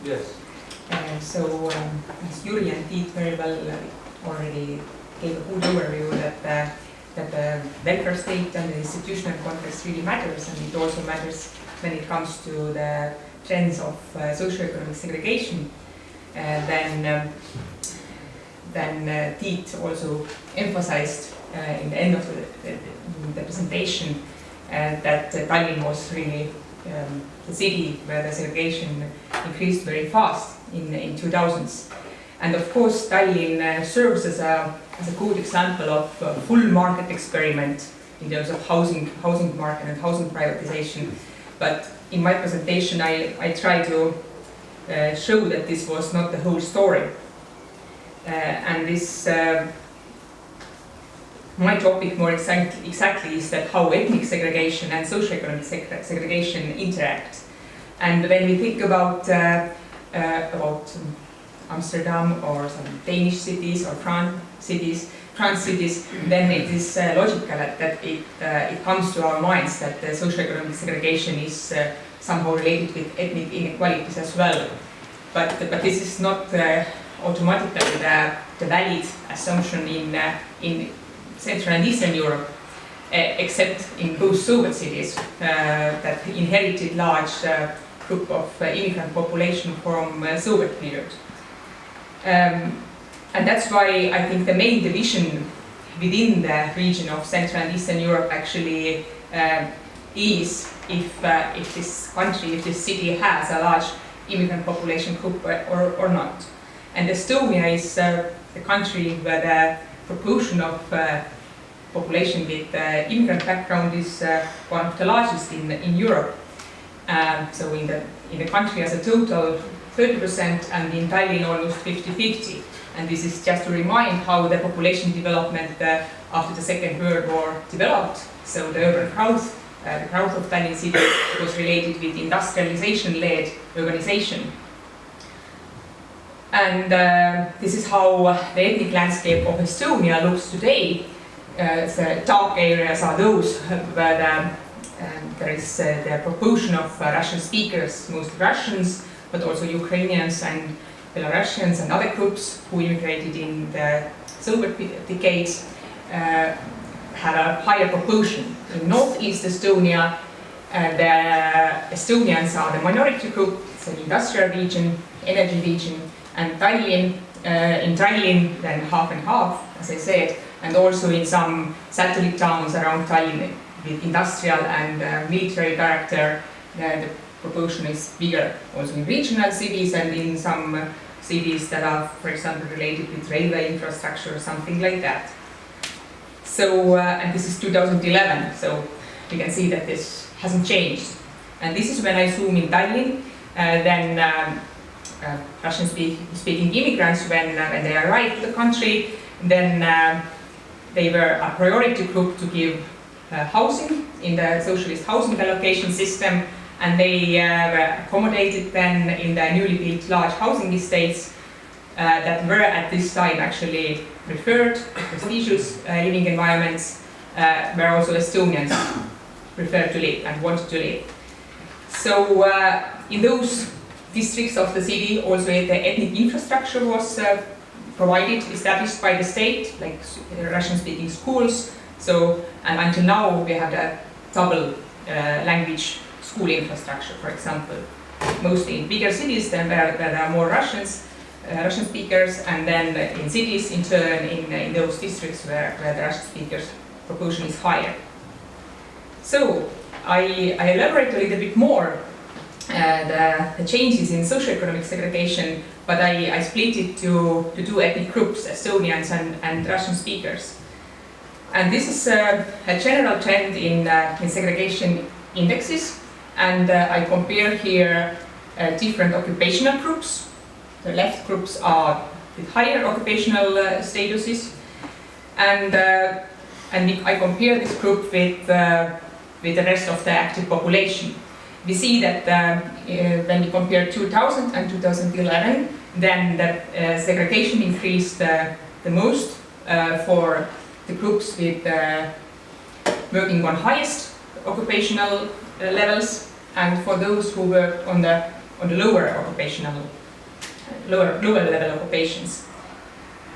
Yes. As Yuri and Tiit very well already gave a good overview that the welfare state and the institutional context really matters, and it also matters when it comes to the trends of socio-economic segregation. Then Tiit also emphasized in the end of the presentation that Tallinn was really the city where the segregation increased very fast in 2000s. And of course, Tallinn serves as a good example of a full market experiment in terms of housing market and housing privatization. But in my presentation, I try to show that this was not the whole story. And this, my topic more exactly is that how ethnic segregation and socio-economic segregation interact. And when we think about Amsterdam or some Danish cities or France cities, then it is logical that it comes to our minds that the socio-economic segregation is somehow related with ethnic inequalities as well. But this is not automatically the valid assumption in Central and Eastern Europe, except in both Soviet cities that inherited large group of immigrant population from Soviet period. And that's why I think the main division within the region of Central and Eastern Europe actually is if this country, if this city has a large immigrant population group or not. And Estonia is the country where the proportion of population with immigrant background is one of the largest in Europe. So in the country as a total 30%, and in Tallinn almost 50-50. And this is just to remind how the population development after the Second World War developed. So the urban growth, the growth of Tallinn city was related with industrialization-led urbanization. And this is how the ethnic landscape of Estonia looks today. The dark areas are those where there is the proportion of Russian speakers, mostly Russians, but also Ukrainians and Belarusians and other groups who immigrated in the Soviet decades have a higher proportion. In northeast Estonia, the Estonians are the minority group. It's an industrial region, energy region, and Tallinn, in Tallinn, then half and half, as I said, and also in some satellite towns around Tallinn with industrial and military character, the proportion is bigger. Also in regional cities and in some cities that are, for example, related with railway infrastructure or something like that. So, and this is 2011, so you can see that this hasn't changed. And this is when I zoom in Tallinn, then Russian-speaking immigrants, when they arrived to the country, then they were a priority group to give housing in the socialist housing allocation system, and they were accommodated then in the newly built large housing estates that were at this time actually preferred, prestigious living environments where also Estonians preferred to live and wanted to live. So in those districts of the city, also the ethnic infrastructure was provided, established by the state, like Russian-speaking schools. So, and until now we have the double language school infrastructure, for example, mostly in bigger cities than where there are more Russian speakers, and then in cities in turn in those districts where the Russian speakers proportion is higher. So I elaborate a little bit more the changes in socioeconomic segregation, but I split it to two ethnic groups, Estonians and Russian speakers. And this is a general trend in segregation indexes, and I compare here different occupational groups. The left groups are with higher occupational statuses, and I compare this group with the rest of the active population. We see that when we compare 2000 and 2011, then the segregation increased the most for the groups with working on highest occupational levels, and for those who work on the on the lower level occupations.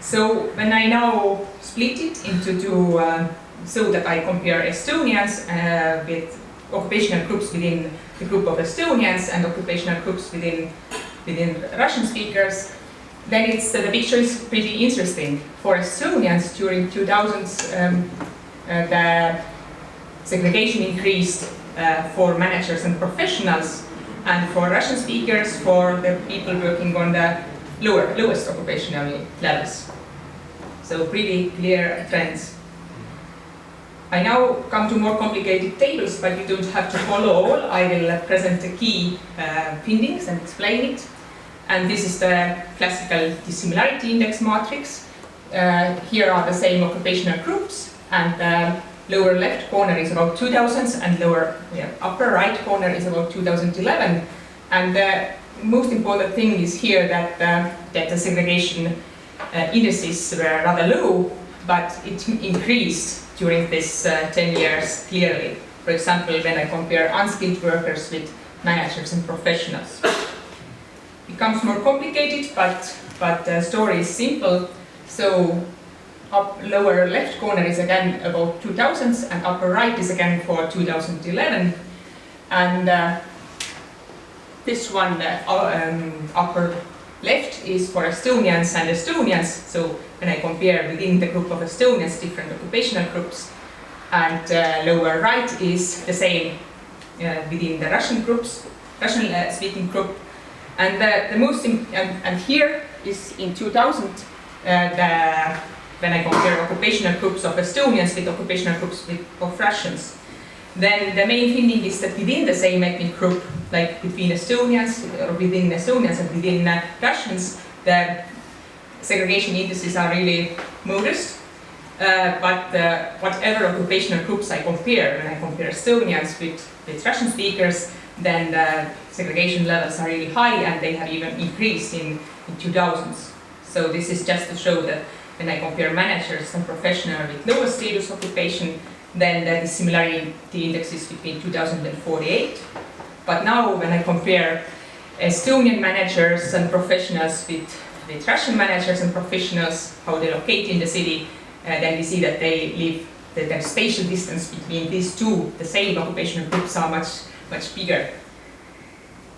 So when I now split it into two, so that I compare Estonians with occupational groups within the group of Estonians and occupational groups within Russian speakers, then the picture is pretty interesting. For Estonians during 2000s, the segregation increased for managers and professionals, and for Russian speakers, for the people working on the lowest occupational levels. So pretty clear trends. I now come to more complicated tables, but you don't have to follow all. I will present the key findings and explain it. And this is the classical dissimilarity index matrix. Here are the same occupational groups, and the lower left corner is about 2000s, and upper right corner is about 2011. And the most important thing is here that the segregation indices were rather low, but it increased during this 10 years clearly. For example, when I compare unskilled workers with managers and professionals. It becomes more complicated, but the story is simple. So lower left corner is again about 2000s, and upper right is again for 2011. And this one, upper left, is for Estonians and Estonians. So when I compare within the group of Estonians different occupational groups, and lower right is the same within the Russian groups, Russian speaking group. And and here is in 2000 when I compare occupational groups of Estonians with occupational groups of Russians. Then the main finding is that within the same ethnic group, like between Estonians, or within Estonians and within Russians, the segregation indices are really modest. But whatever occupational groups I compare, when I compare Estonians with Russian speakers, then the segregation levels are really high, and they have even increased in 2000s. So this is just to show that when I compare managers and professionals with lower status occupation, then the dissimilarity index is between 2000 and 48. But now when I compare Estonian managers and professionals with Russian managers and professionals, how they locate in the city, then we see that they live, the spatial distance between these two, the same occupational groups, are much bigger.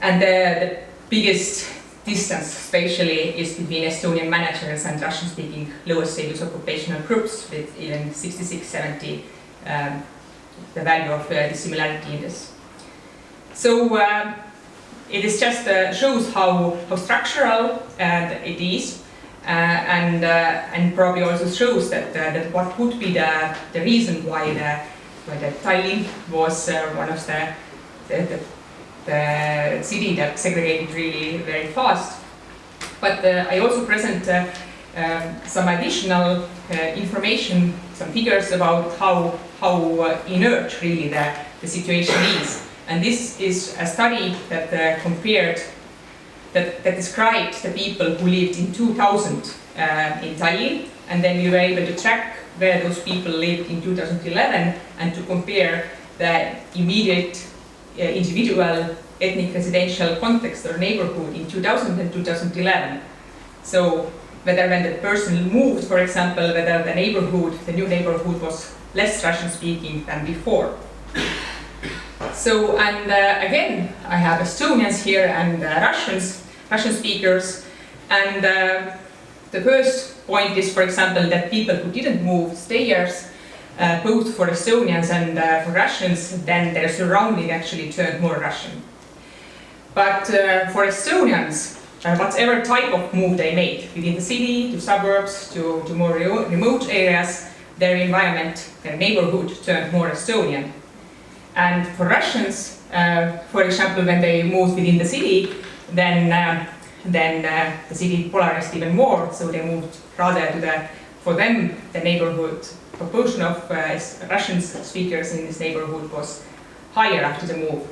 And the biggest distance spatially is between Estonian managers and Russian-speaking lower status occupational groups, with even 66, 70 the value of dissimilarity index. So it is just shows how structural it is, and probably also shows that what would be the reason why the Tallinn was one of the city that segregated really very fast. But I also present some additional information, some figures about how inert really the situation is. And this is a study that compared, that described the people who lived in 2000 in Tallinn, and then we were able to track where those people lived in 2011, and to compare the immediate individual ethnic residential context or neighborhood in 2000 and 2011. So whether when the person moved, for example, whether the new neighborhood was less Russian speaking than before. So, and again, I have Estonians here and Russian speakers, and the first point is, for example, that people who didn't move, stayers, both for Estonians and for Russians, then their surrounding actually turned more Russian. But for Estonians, whatever type of move they made, within the city, to suburbs, to more remote areas, their environment, their neighborhood turned more Estonian. And for Russians, for example, when they moved within the city, then the city polarized even more, so they moved rather to for them, the neighborhood proportion of Russian speakers in this neighborhood was higher after the move.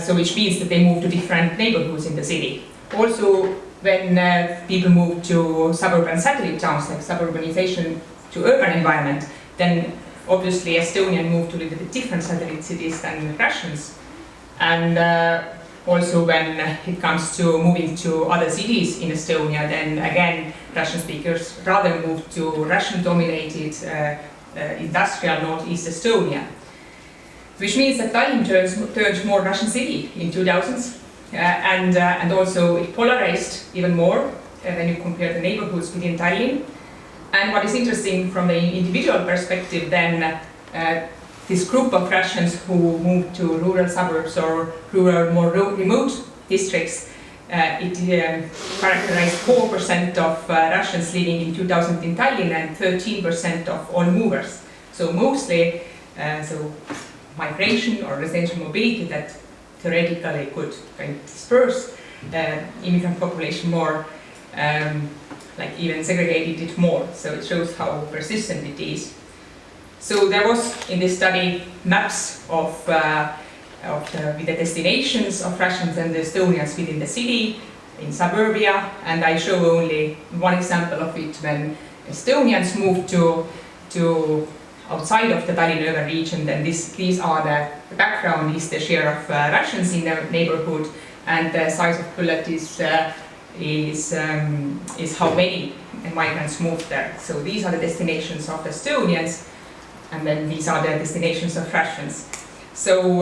So which means that they moved to different neighborhoods in the city. Also, when people moved to suburban satellite towns, like suburbanization to urban environment, then obviously Estonian moved to a little bit different satellite cities than Russians. And Also, when it comes to moving to other cities in Estonia, then again, Russian speakers rather move to Russian-dominated industrial Northeast Estonia, which means that Tallinn turned more Russian city in 2000s, and also it polarized even more when you compare the neighborhoods within Tallinn. And what is interesting from the individual perspective, then this group of Russians who moved to rural suburbs or rural, more remote districts, it characterized 4% of Russians living in 2000 in Tallinn and 13% of all movers. So mostly, migration or residential mobility that theoretically could kind of disperse immigrant population more, like even segregated it more. So it shows how persistent it is. So there was in this study maps with the destinations of Russians and Estonians within the city, in suburbia, and I show only one example of it when Estonians moved to outside of the Tallinn urban region. Then these are the background is the share of Russians in the neighborhood, and the size of bullet is how many migrants moved there. So these are the destinations of Estonians, and then these are the destinations of Russians. So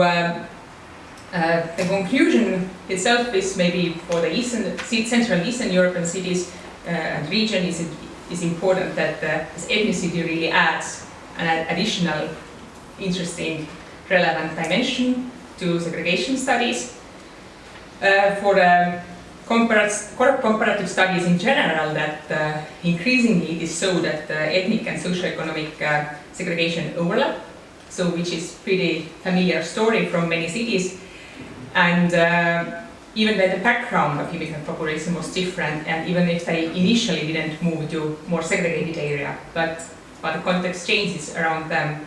the conclusion itself is maybe for the Central Eastern European cities and region is important that this ethnicity really adds an additional interesting relevant dimension to segregation studies. For the comparative studies in general, that increasingly it is so that ethnic and socio-economic segregation overlap, so which is pretty familiar story from many cities, and even when the background of immigrant population was different, and even if they initially didn't move to more segregated area, but the context changes around them.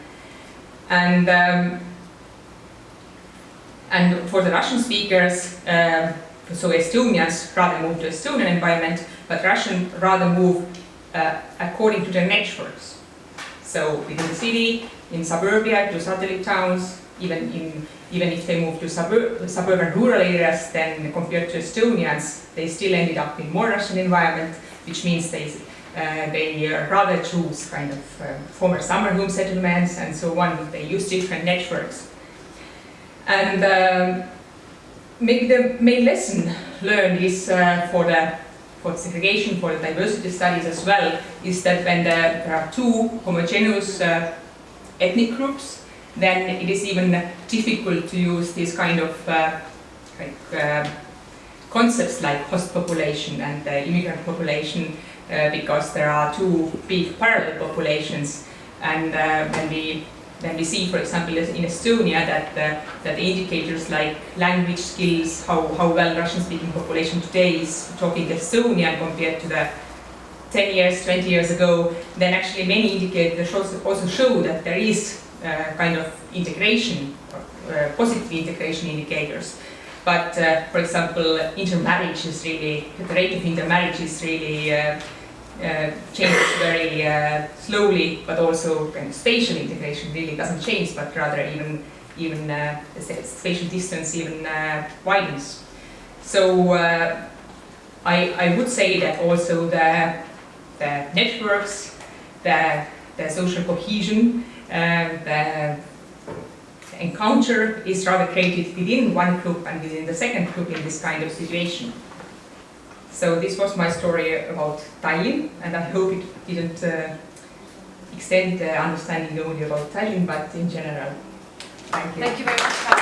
And for the Russian speakers, so Estonians rather move to Estonian environment, but Russian rather move according to their networks. So within the city, in suburbia, to satellite towns, even if they move to suburban rural areas, then compared to Estonians, they still ended up in more Russian environment, which means they rather choose kind of former summer home settlements and so on. They use different networks. And maybe the main lesson learned is for segregation, for the diversity studies as well, is that when there are two homogeneous ethnic groups, then it is even difficult to use these kind of concepts like host population and immigrant population because there are two big parallel populations. And when we see, for example, in Estonia, that the indicators like language skills, how well Russian-speaking population today is talking Estonian compared to the 10 years, 20 years ago, then actually many indicators also show that there is kind of integration, positive integration indicators. But for example, intermarriage is really, the rate of intermarriage is really changes very slowly, but also kind of spatial integration really doesn't change, but rather even the spatial distance even widens. So I would say that also the networks, the social cohesion, the encounter is rather created within one group and within the second group in this kind of situation. So this was my story about Tallinn, and I hope it didn't extend the understanding only about Tallinn, but in general. Thank you. Thank you very much.